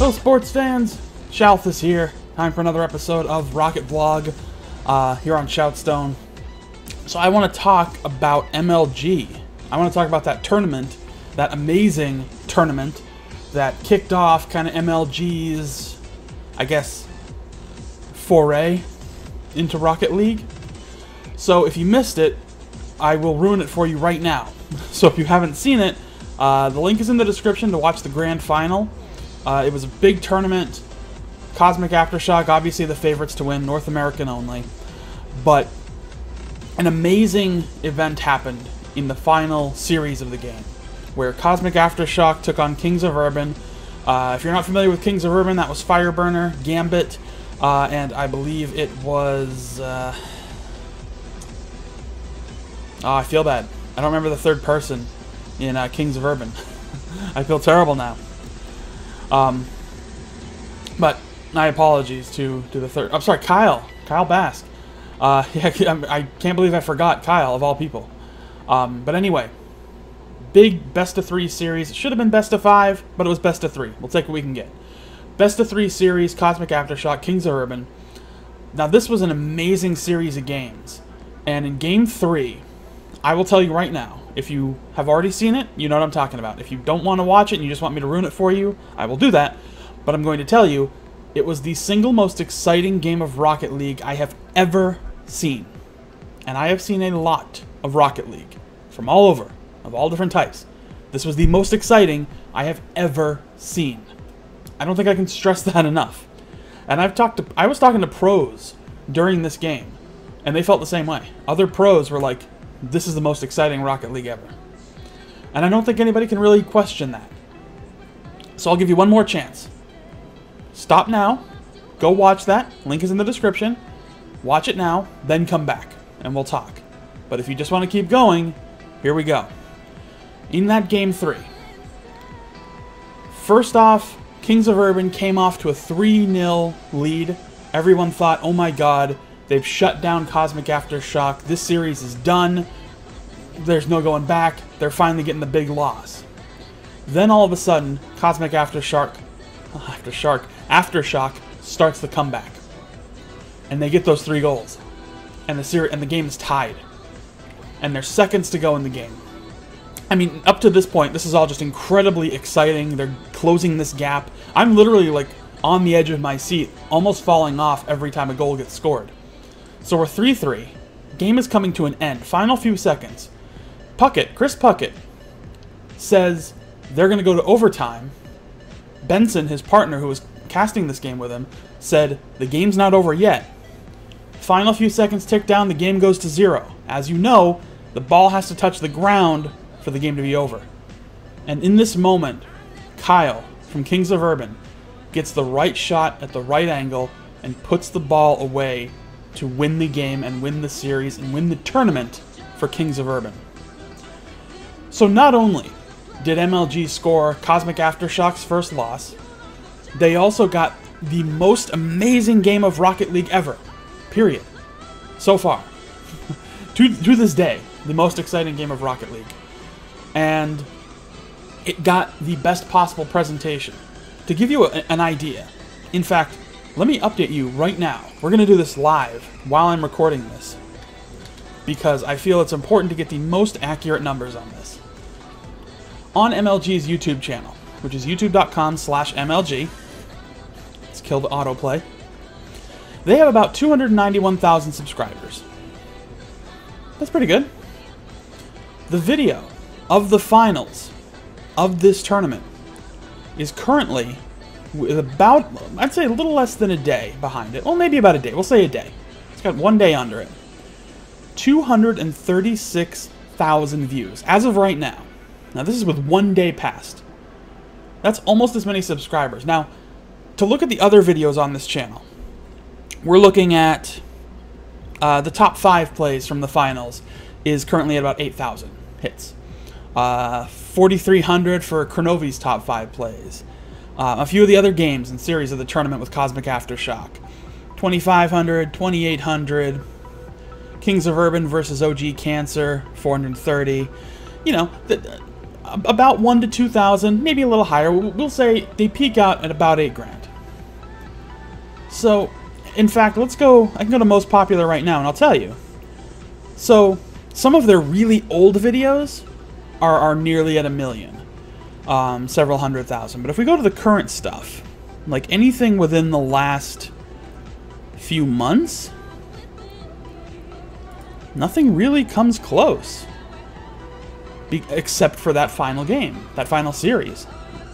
Hello sports fans, Shalthis here. Time for another episode of Rocket Vlog here on ShoutStone. So I want to talk about MLG. I want to talk about that tournament, that amazing tournament that kicked off kind of MLG's, I guess, foray into Rocket League. So if you missed it, I will ruin it for you right now. So if you haven't seen it, the link is in the description to watch the grand final. It was a big tournament. Cosmic Aftershock, obviously the favorites to win, North American only. But an amazing event happened in the final series of the game, where Cosmic Aftershock took on Kings of Urban. If you're not familiar with Kings of Urban, that was Fireburner, Gambit, and I believe it was... I feel bad. I don't remember the third person in Kings of Urban. I feel terrible now. But my apologies to the third. I'm sorry, Kyle Basque. Yeah, I can't believe I forgot Kyle of all people. But anyway, big best of 3 series. It should have been best of 5, but it was best of 3. We'll take what we can get. Best of 3 series, Cosmic Aftershock, Kings of Urban. Now this was an amazing series of games, and in Game 3, I will tell you right now, if you have already seen it, you know what I'm talking about. If you don't want to watch it and you just want me to ruin it for you, I will do that. But I'm going to tell you, it was the single most exciting game of Rocket League I have ever seen. And I have seen a lot of Rocket League from all over, of all different types. This was the most exciting I have ever seen. I don't think I can stress that enough. And I was talking to pros during this game, and they felt the same way. Other pros were like, this is the most exciting Rocket League ever. And I don't think anybody can really question that. So I'll give you one more chance. Stop now. Go watch that. Link is in the description. Watch it now, then come back, and we'll talk. But if you just want to keep going, here we go. In that Game 3, first off, Kings of Urban came off to a 3-0 lead. Everyone thought, oh my god, they've shut down Cosmic Aftershock. This series is done. There's no going back. They're finally getting the big loss. Then all of a sudden, Cosmic Aftershock starts the comeback. And they get those 3 goals. And the game is tied. And there's seconds to go in the game. I mean, up to this point, this is all just incredibly exciting. They're closing this gap. I'm literally like on the edge of my seat, almost falling off every time a goal gets scored. So we're 3-3. Game is coming to an end. Final few seconds. Chris Puckett, says they're going to go to overtime. Benson, his partner who was casting this game with him, said the game's not over yet. Final few seconds tick down, the game goes to 0. As you know, the ball has to touch the ground for the game to be over. And in this moment, Kyle from Kings of Urban gets the right shot at the right angle and puts the ball away to win the game and win the series and win the tournament for Kings of Urban. So not only did MLG score Cosmic Aftershock's first loss, they also got the most amazing game of Rocket League ever. Period. So far. to this day, the most exciting game of Rocket League. And it got the best possible presentation. To give you an idea, in fact, let me update you right now. We're going to do this live while I'm recording this, because I feel it's important to get the most accurate numbers on this. On MLG's YouTube channel, which is youtube.com/MLG, let's kill the autoplay, they have about 291,000 subscribers. That's pretty good. The video of the finals of this tournament is currently with about, I'd say a little less than a day behind it. Well, maybe about a day. We'll say a day. It's got 1 day under it. 236,000 views as of right now. Now, this is with 1 day past. That's almost as many subscribers. Now, to look at the other videos on this channel, we're looking at the top 5 plays from the finals is currently at about 8,000 hits. 4,300 for Kronovi's top 5 plays. A few of the other games and series of the tournament with Cosmic Aftershock. 2,500, 2,800. Kings of Urban versus OG Cancer, 430. You know, about 1 to 2,000, maybe a little higher. We'll say they peak out at about 8 grand. So, in fact, let's go. I can go to most popular right now, and I'll tell you. So, some of their really old videos are nearly at 1 million, several 100,000. But if we go to the current stuff, like anything within the last few months, nothing really comes close. Except for that final game, that final series,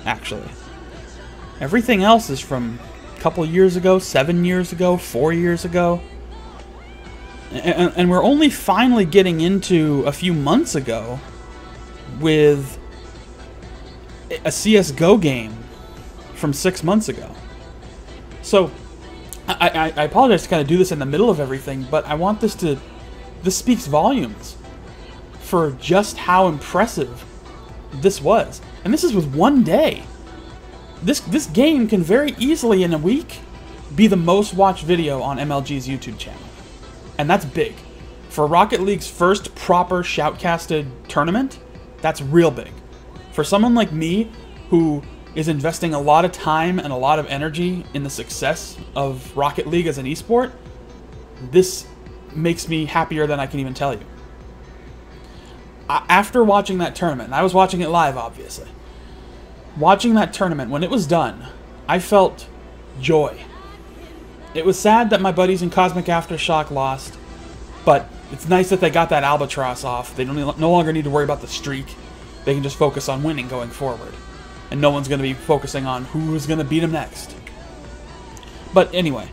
actually. Everything else is from a couple years ago, 7 years ago, 4 years ago. And we're only finally getting into a few months ago with a CSGO game from 6 months ago. So, I apologize to kind of do this in the middle of everything, but I want this to... This speaks volumes for just how impressive this was. And this is with 1 day. This game can very easily, in a week, be the most watched video on MLG's YouTube channel. And that's big. For Rocket League's first proper shoutcasted tournament, that's real big. For someone like me, who is investing a lot of time and a lot of energy in the success of Rocket League as an esport, this makes me happier than I can even tell you. After watching that tournament, and I was watching it live, obviously. Watching that tournament, when it was done, I felt joy. It was sad that my buddies in Cosmic Aftershock lost, but it's nice that they got that albatross off. They no longer need to worry about the streak. They can just focus on winning going forward. And no one's going to be focusing on who's going to beat them next. But anyway,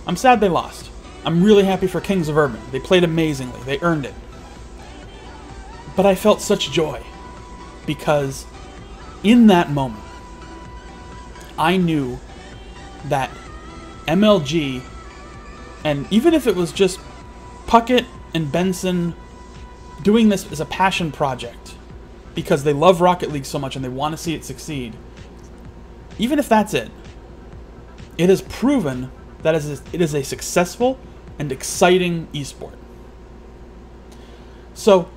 I'm sad they lost. I'm really happy for Kings of Urban. They played amazingly. They earned it. But I felt such joy because in that moment, I knew that MLG, and even if it was just Puckett and Benson doing this as a passion project because they love Rocket League so much and they want to see it succeed, even if that's it, it has proven that it is a successful and exciting esport. So,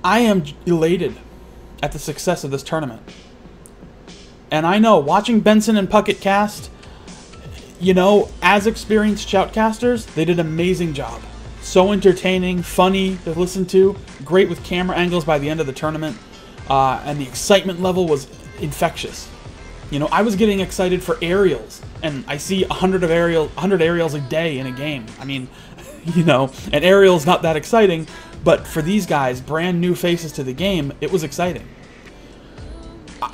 I am elated at the success of this tournament. And I know, watching Benson and Puckett cast, you know, as experienced shoutcasters, they did an amazing job. So entertaining, funny to listen to, great with camera angles by the end of the tournament, and the excitement level was infectious. You know, I was getting excited for aerials, and I see 100 aerials a day in a game. I mean, you know, an aerial's not that exciting, but for these guys, brand new faces to the game, it was exciting.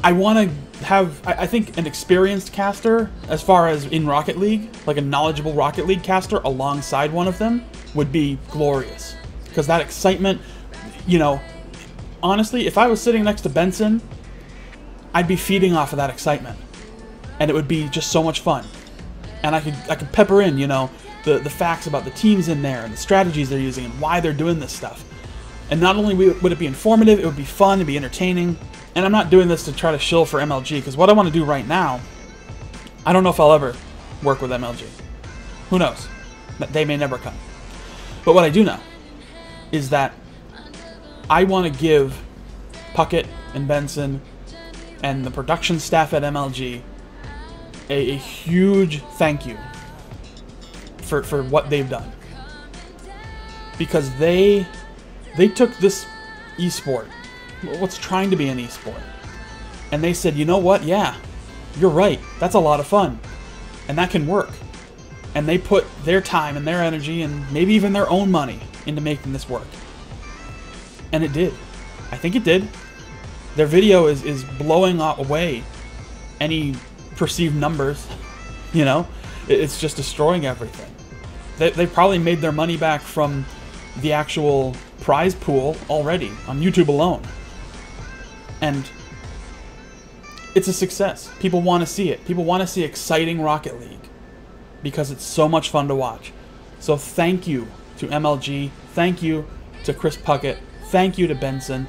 I want to have, I think, an experienced caster, as far as in Rocket League, like a knowledgeable Rocket League caster alongside one of them, would be glorious. Because that excitement, you know, honestly, if I was sitting next to Benson, I'd be feeding off of that excitement. And it would be just so much fun. And I could pepper in, you know, the facts about the teams in there and the strategies they're using and why they're doing this stuff. And not only would it be informative, it would be fun, it'd be entertaining. And I'm not doing this to try to shill for MLG, because what I want to do right now, I don't know if I'll ever work with MLG. Who knows? They may never come. But what I do know is that I want to give Puckett and Benson and the production staff at MLG a huge thank you for what they've done. Because they took this esport, what's trying to be an esport, and they said, you know what, yeah, you're right, that's a lot of fun, and that can work. And they put their time and their energy and maybe even their own money into making this work. And it did. I think it did. Their video is blowing away any perceived numbers, you know? It's just destroying everything. They probably made their money back from the actual prize pool already on YouTube alone. And it's a success. People want to see it. People want to see exciting Rocket League because it's so much fun to watch. So thank you to MLG. Thank you to Chris Puckett. Thank you to Benson.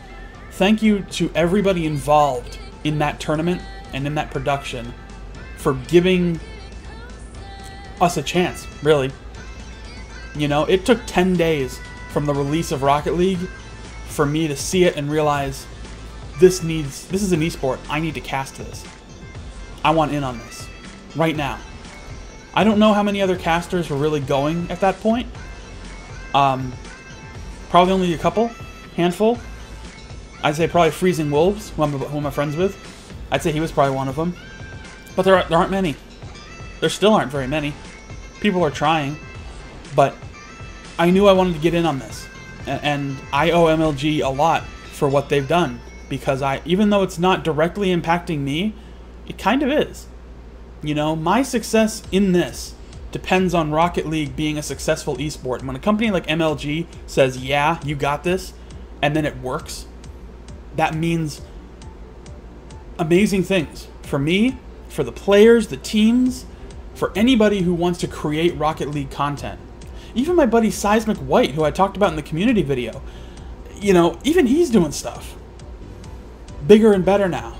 Thank you to everybody involved in that tournament and in that production for giving us a chance, really. You know, it took 10 days from the release of Rocket League for me to see it and realize this is an esport. I need to cast this. I want in on this right now. I don't know how many other casters were really going at that point. Probably only a couple, handful. I'd say probably Freezing Wolves, who I'm friends with. I'd say he was probably one of them. But there aren't many. There still aren't very many. People are trying, but I knew I wanted to get in on this, and I owe MLG a lot for what they've done, because even though it's not directly impacting me, it kind of is. You know, my success in this depends on Rocket League being a successful esport. When a company like MLG says, yeah, you got this, and then it works, that means amazing things for me, for the players, the teams, for anybody who wants to create Rocket League content. Even my buddy Seismic White, who I talked about in the community video, you know, even he's doing stuff bigger and better now.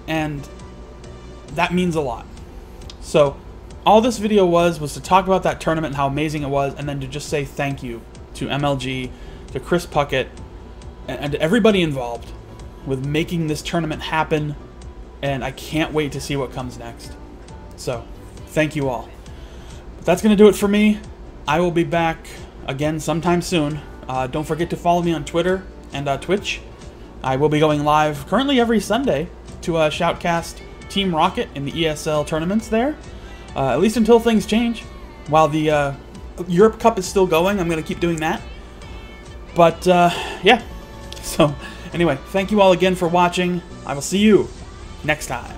And that means a lot. So all this video was to talk about that tournament and how amazing it was, and then to just say thank you to MLG, to Chris Puckett, and to everybody involved with making this tournament happen, and I can't wait to see what comes next. So, thank you all. But that's going to do it for me. I will be back again sometime soon. Don't forget to follow me on Twitter and Twitch. I will be going live currently every Sunday to Shoutcast Team Rocket in the ESL tournaments there, at least until things change. While the Europe Cup is still going, I'm going to keep doing that. But, yeah. So, anyway, thank you all again for watching. I will see you next time.